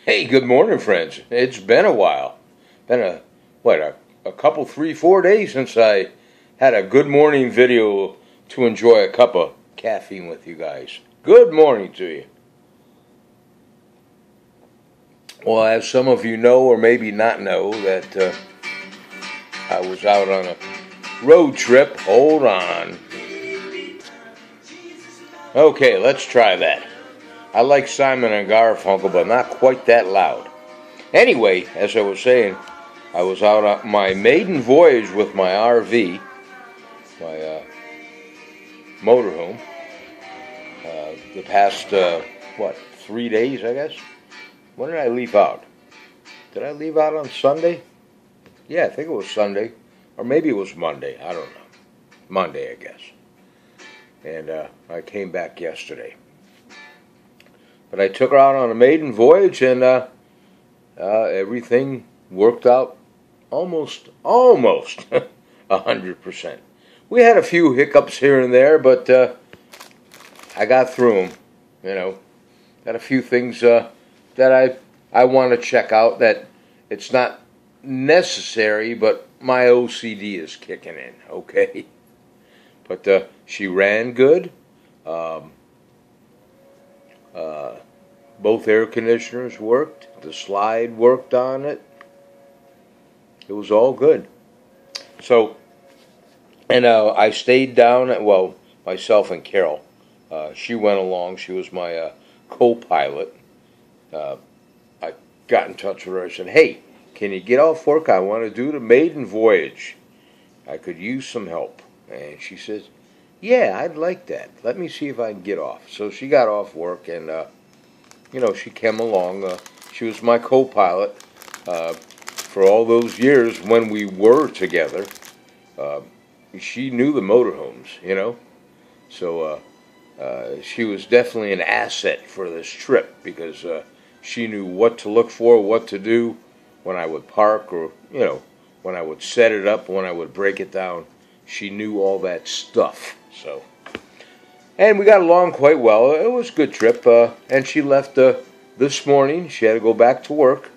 Hey, good morning, friends. It's been a while. Been a couple, 3, 4 days since I had a good morning video to enjoy a cup of caffeine with you guys. Good morning to you. Well, as some of you know, or maybe not know, that I was out on a road trip. Hold on. Okay, let's try that. I like Simon and Garfunkel, but not quite that loud. Anyway, as I was saying, I was out on my maiden voyage with my RV, my motorhome, the past, 3 days, I guess? When did I leave out? Did I leave out on Sunday? Yeah, I think it was Sunday. Or maybe it was Monday. I don't know. Monday, I guess. And I came back yesterday. But I took her out on a maiden voyage, and everything worked out almost 100%. We had a few hiccups here and there, but I got through them. Got a few things that I want to check out that it's not necessary, but my OCD is kicking in, okay? But she ran good. Both air conditioners worked. The slide worked on it. It was all good. So, and I stayed down, myself and Carol. She went along. She was my co-pilot. I got in touch with her. I said, hey, can you get off work? I want to do the maiden voyage. I could use some help. And she says, yeah, I'd like that. Let me see if I can get off. So she got off work, and she came along. She was my co-pilot for all those years when we were together. She knew the motorhomes, So she was definitely an asset for this trip because she knew what to look for, what to do when I would park or, when I would set it up, when I would break it down. She knew all that stuff. So. And we got along quite well. It was a good trip. And she left this morning. She had to go back to work.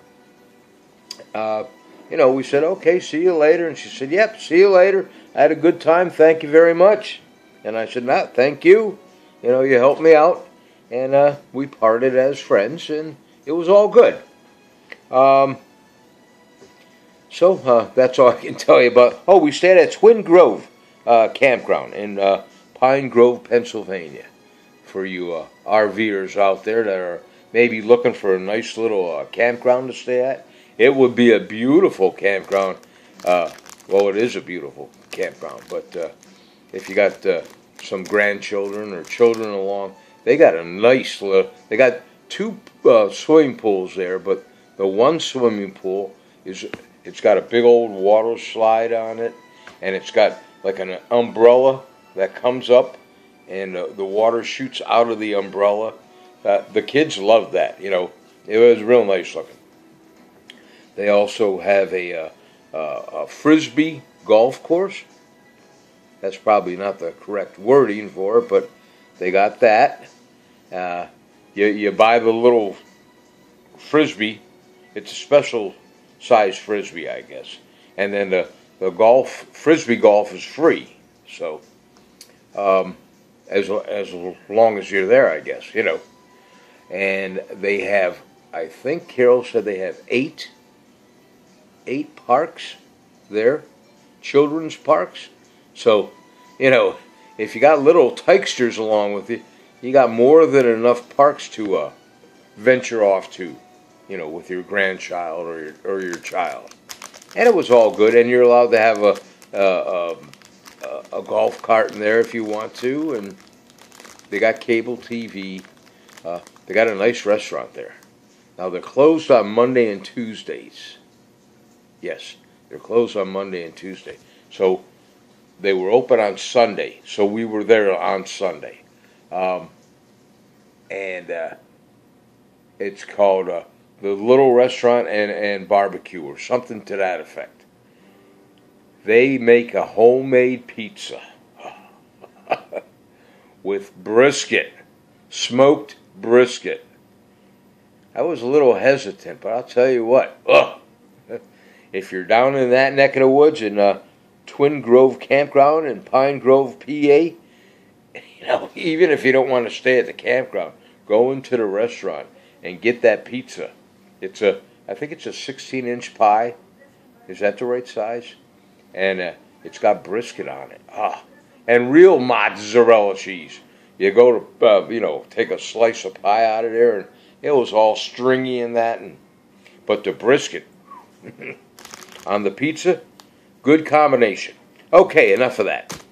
We said, okay, see you later. And she said, yep, see you later. I had a good time. Thank you very much. And I said, no, thank you. You helped me out. And we parted as friends. And it was all good. So that's all I can tell you about. Oh, we stayed at Twin Grove Campground in Pine Grove, Pennsylvania, for you RVers out there that are maybe looking for a nice little campground to stay at. It would be a beautiful campground. It is a beautiful campground, but if you got some grandchildren or children along, they got a nice little, they got two swimming pools there, but the one swimming pool it's got a big old water slide on it, and it's got like an umbrella that comes up, and the water shoots out of the umbrella. The kids loved that, It was real nice looking. They also have a frisbee golf course. That's probably not the correct wording for it, but they got that. You buy the little frisbee. It's a special size frisbee, I guess. And then the frisbee golf is free. So, as long as you're there, I guess, And they have, I think Carol said they have eight parks there, children's parks. So, if you got little tykesters along with you, you got more than enough parks to venture off to, with your grandchild or your child. And it was all good, and you're allowed to have a golf cart in there if you want to, and they got cable TV. They got a nice restaurant there. Now, they're closed on Monday and Tuesdays. Yes, they're closed on Monday and Tuesday. So, they were open on Sunday, so we were there on Sunday. It's called the Little Restaurant and Barbecue, or something to that effect. They make a homemade pizza with brisket, smoked brisket. I was a little hesitant, but I'll tell you what. Ugh, if you're down in that neck of the woods in Twin Grove Campground in Pine Grove, PA, even if you don't want to stay at the campground, go into the restaurant and get that pizza. I think it's a 16-inch pie. Is that the right size? And it's got brisket on it. And real mozzarella cheese. You go to, take a slice of pie out of there, and it was all stringy and that. But the brisket on the pizza, good combination. Okay, enough of that.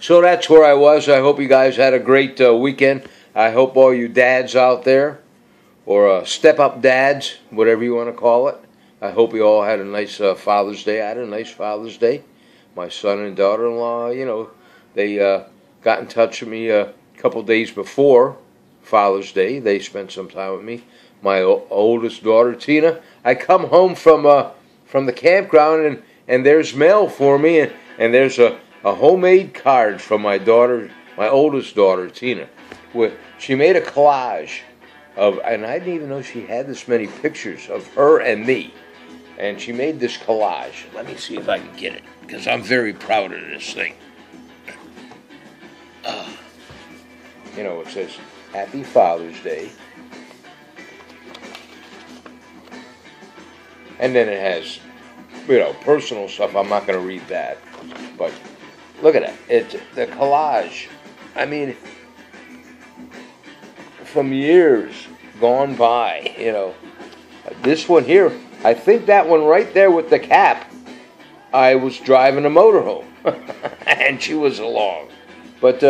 So that's where I was. I hope you guys had a great weekend. I hope all you dads out there, or step-up dads, whatever you want to call it, I hope you all had a nice Father's Day. I had a nice Father's Day. My son and daughter-in-law, they got in touch with me a couple days before Father's Day. They spent some time with me. My oldest daughter, Tina, I come home from the campground, and there's mail for me, and there's a homemade card from my oldest daughter, Tina. She made a collage and I didn't even know she had this many pictures of her and me. And she made this collage. Let me see if I can get it, because I'm very proud of this thing. It says, Happy Father's Day. And then it has, personal stuff. I'm not going to read that. But look at that. It's the collage. I mean, from years gone by, This one here, I think that one right there with the cap, I was driving a motorhome, and she was along. But,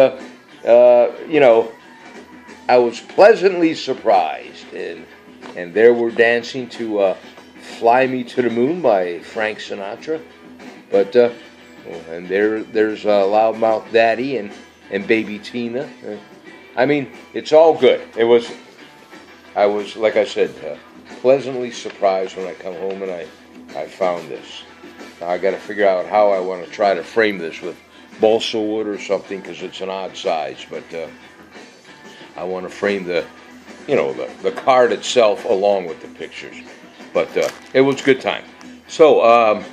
I was pleasantly surprised, and there we're dancing to Fly Me to the Moon by Frank Sinatra. But, and there's Loudmouth Daddy and Baby Tina. I mean, it's all good. I was, like I said, pleasantly surprised when I come home and I found this. Now I got to figure out how I want to try to frame this with balsa wood or something, because it's an odd size. But I want to frame the card itself along with the pictures. But it was a good time. So,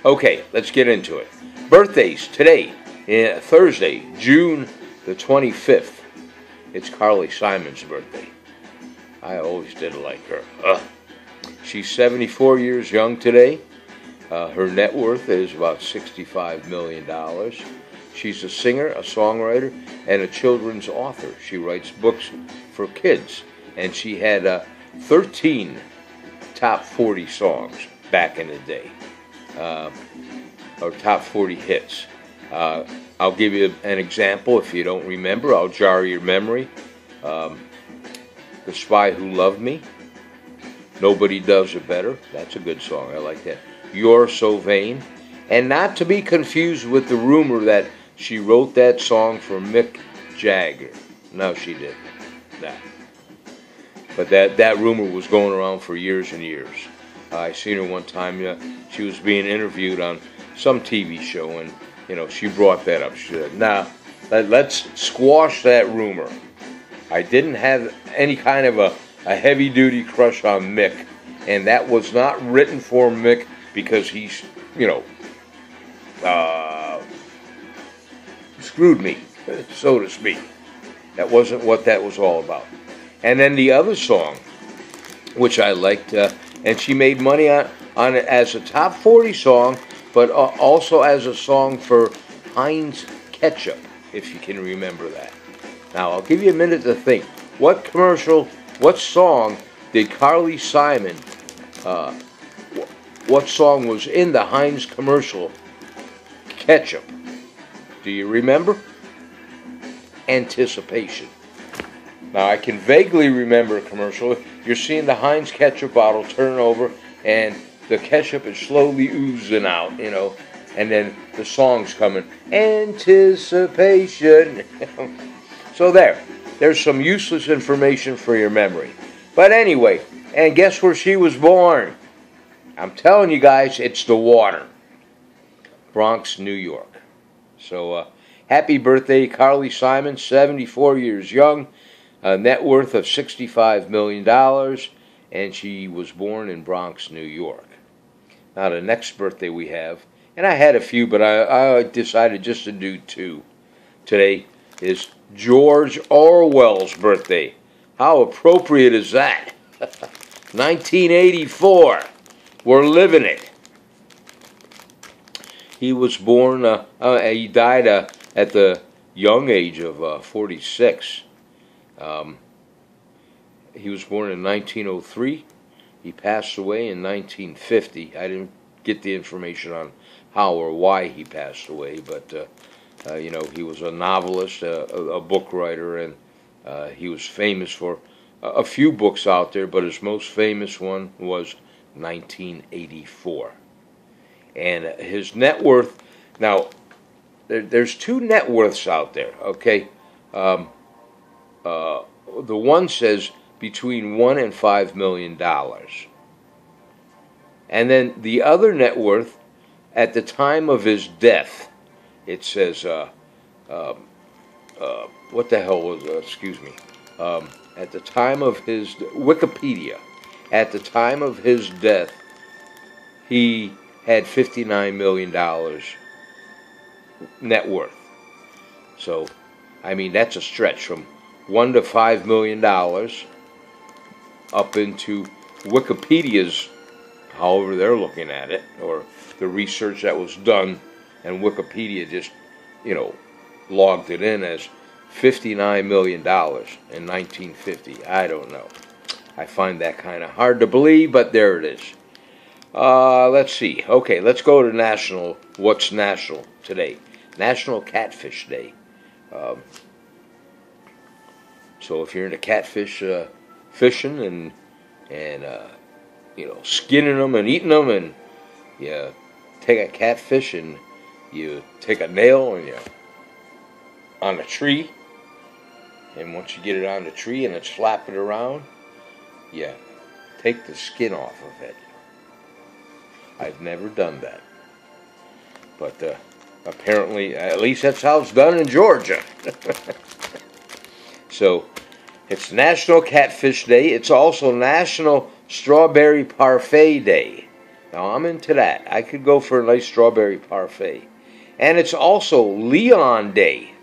okay, let's get into it. Birthdays today, Thursday, June the 25th. It's Carly Simon's birthday. I always did like her. She's 74 years young today. Her net worth is about $65 million. She's a singer, a songwriter, and a children's author. She writes books for kids. And she had 13 top 40 songs back in the day. Or top 40 hits. I'll give you an example. If you don't remember, I'll jar your memory. The Spy Who Loved Me. Nobody Does It Better. That's a good song. I like that. You're So Vain. And not to be confused with the rumor that she wrote that song for Mick Jagger. No, she didn't. Nah. But that rumor was going around for years and years. I seen her one time. She was being interviewed on some TV show, and she brought that up. She said, "Nah, let's squash that rumor. I didn't have any kind of a heavy-duty crush on Mick, and that was not written for Mick because he's, screwed me, so to speak. That wasn't what that was all about." And then the other song, which I liked, and she made money on it as a top 40 song, but also as a song for Heinz Ketchup, if you can remember that. Now, I'll give you a minute to think. What song did Carly Simon, what song was in the Heinz commercial, Ketchup? Do you remember? Anticipation. Now, I can vaguely remember a commercial. You're seeing the Heinz ketchup bottle turn over, and the ketchup is slowly oozing out, and then the song's coming. Anticipation. So there's some useless information for your memory. But anyway, and guess where she was born? I'm telling you guys, it's the water. Bronx, New York. So, happy birthday, Carly Simon, 74 years young. A net worth of $65 million, and she was born in Bronx, New York. Now the next birthday we have, and I had a few, but I decided just to do two. Today is George Orwell's birthday. How appropriate is that? 1984. We're living it. He was born, he died at the young age of 46. He was born in 1903. He passed away in 1950. I didn't get the information on how or why he passed away, but he was a novelist, a book writer, and he was famous for a few books out there, but his most famous one was 1984. And his net worth, now, there's two net worths out there, okay? The one says between $1 and $5 million. And then the other net worth, at the time of his death, it says, what the hell was, excuse me, at the time of his, Wikipedia, at the time of his death, he had $59 million net worth. So, I mean, that's a stretch from $1 to $5 million up into Wikipedia's, however they're looking at it, or the research that was done, and Wikipedia just, logged it in as $59 million in 1950. I don't know. I find that kind of hard to believe, but there it is. Let's see. Okay, let's go to what's national today. National Catfish Day. So if you're into catfish fishing and skinning them and eating them, and you take a catfish and you take a nail and you on a tree, and once you get it on the tree and it's flapping around, you take the skin off of it. I've never done that, but apparently, at least that's how it's done in Georgia. So, it's National Catfish Day. It's also National Strawberry Parfait Day. Now, I'm into that. I could go for a nice strawberry parfait. And it's also Leon Day.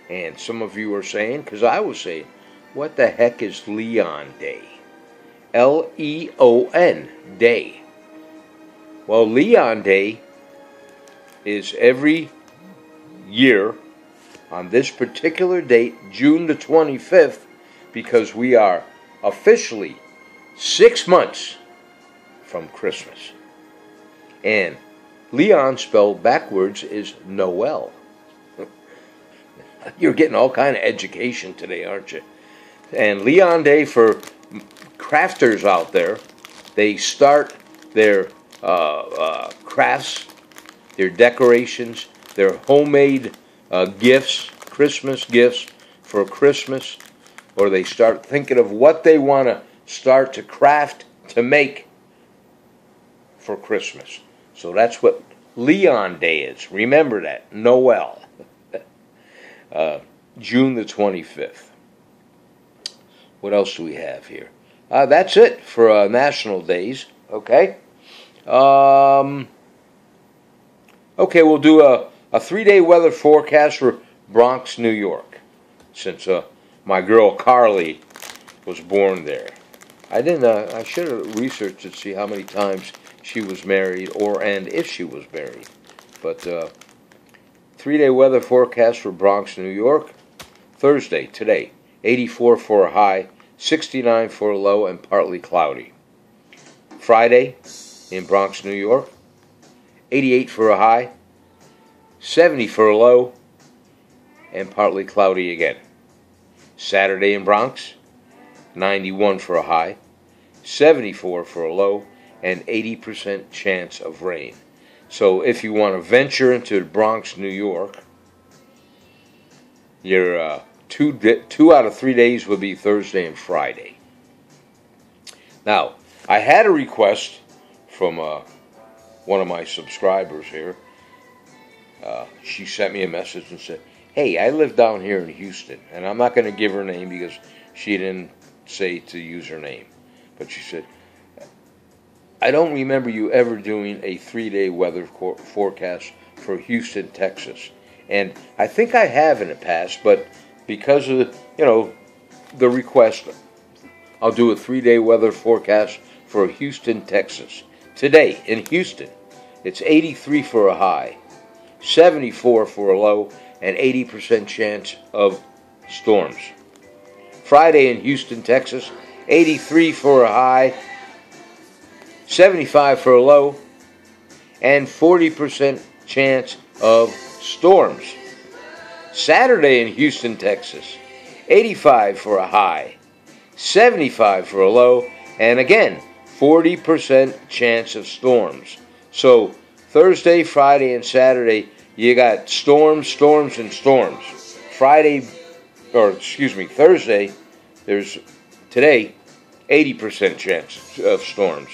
And some of you are saying, because I was saying, what the heck is Leon Day? Leon Day. Well, Leon Day is every year on this particular date, June the 25th, because we are officially 6 months from Christmas. And Leon spelled backwards is Noel. You're getting all kind of education today, aren't you? And Leon Day, for crafters out there, they start their crafts, their decorations, their homemade gifts, Christmas gifts for Christmas, or they start thinking of what they want to start to craft to make for Christmas. So that's what Leon Day is. Remember that. Noel. June the 25th. What else do we have here? That's it for national days. Okay. Okay, we'll do a 3-day weather forecast for Bronx, New York, since my girl Carly was born there. I didn't. I should have researched to see how many times she was married, and if she was married. But 3-day weather forecast for Bronx, New York. Thursday, today, 84 for a high, 69 for a low, and partly cloudy. Friday, in Bronx, New York, 88 for a high, 70 for a low, and partly cloudy again. Saturday in Bronx, 91 for a high, 74 for a low, and 80% chance of rain. So if you want to venture into Bronx, New York, your 2 out of 3 days would be Thursday and Friday. Now, I had a request from one of my subscribers here. She sent me a message and said, Hey, I live down here in Houston, and I'm not going to give her name because she didn't say to use her name. But she said, I don't remember you ever doing a 3-day weather forecast for Houston, Texas. And I think I have in the past, but because of, the request, I'll do a 3-day weather forecast for Houston, Texas. Today in Houston, it's 83 for a high, 74 for a low, and 80% chance of storms. Friday in Houston, Texas, 83 for a high, 75 for a low, and 40% chance of storms. Saturday in Houston, Texas, 85 for a high, 75 for a low, and again, 40% chance of storms. So Thursday, Friday, and Saturday, you got storms, and storms. Thursday, there's today 80% chance of storms.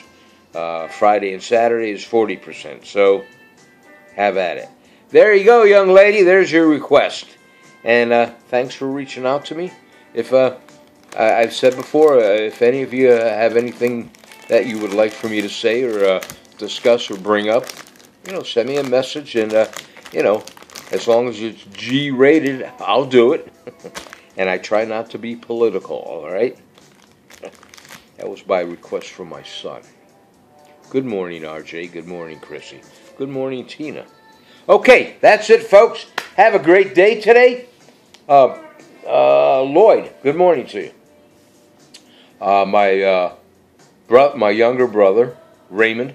Friday and Saturday is 40%. So have at it. There you go, young lady. There's your request. And thanks for reaching out to me. If I've said before, if any of you have anything that you would like for me to say or discuss or bring up, send me a message. And, as long as it's G-rated, I'll do it. And I try not to be political, all right? That was by request from my son. Good morning, RJ. Good morning, Chrissy. Good morning, Tina. Okay, that's it, folks. Have a great day today. Lloyd, good morning to you. My younger brother, Raymond,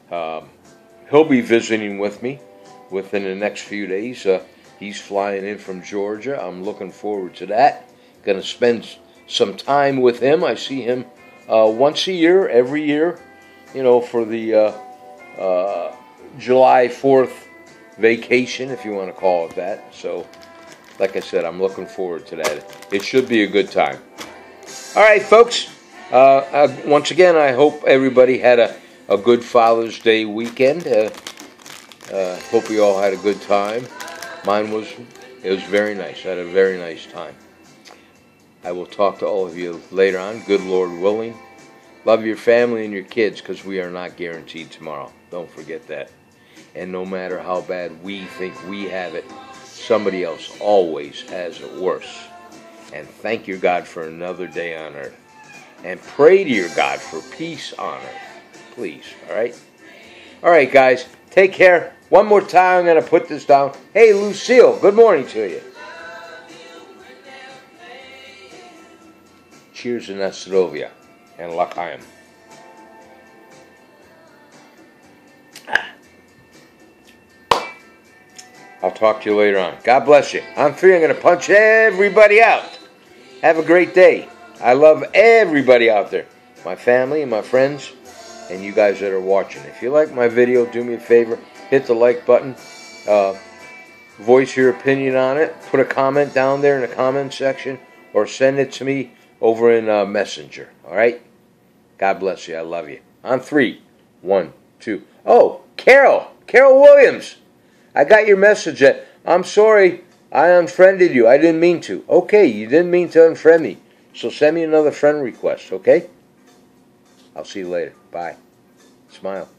he'll be visiting with me within the next few days. He's flying in from Georgia. I'm looking forward to that. Going to spend some time with him. I see him once a year, every year, for the July 4th vacation, if you want to call it that. So, like I said, I'm looking forward to that. It should be a good time. All right, folks. Once again, I hope everybody had a good Father's Day weekend. Hope you all had a good time. Mine was very nice. I had a very nice time. I will talk to all of you later on, good Lord willing. Love your family and your kids, because we are not guaranteed tomorrow. Don't forget that. And no matter how bad we think we have it, somebody else always has it worse. And thank your God for another day on earth. And pray to your God for peace on earth. Please, all right? All right, guys, take care. One more time, I'm going to put this down. Hey, Lucille, good morning to you. Cheers in Nastrovia and L'Chaim. I'll talk to you later on. God bless you. On 3, I'm going to punch everybody out. Have a great day. I love everybody out there. My family and my friends and you guys that are watching. If you like my video, do me a favor. Hit the like button. Voice your opinion on it. Put a comment down there in the comment section. Or send it to me over in Messenger. All right? God bless you. I love you. On 3. 1, 2. Oh, Carol. Carol Williams. I got your message. I'm sorry. I unfriended you. I didn't mean to. Okay, you didn't mean to unfriend me. So send me another friend request, okay? I'll see you later. Bye. Smile.